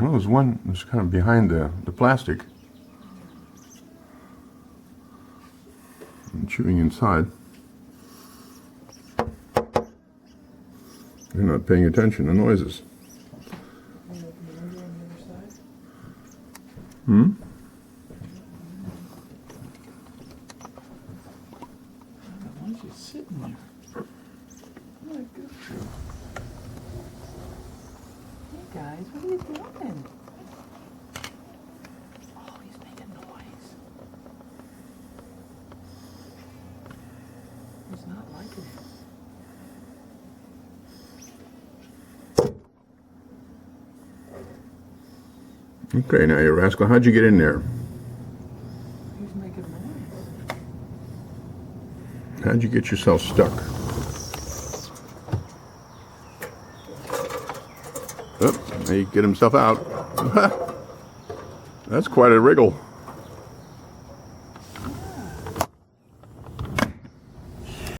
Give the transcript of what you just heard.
Well, there's one that's kind of behind the plastic and chewing inside. They're not paying attention to noises. Hmm? Why is he sitting there? Oh, good. Hey guys, what are you doing? Oh, he's making noise. He's not liking it. Okay, now you rascal, how'd you get in there? He's making noise. How'd you get yourself stuck? Oh, he get himself out. That's quite a wriggle.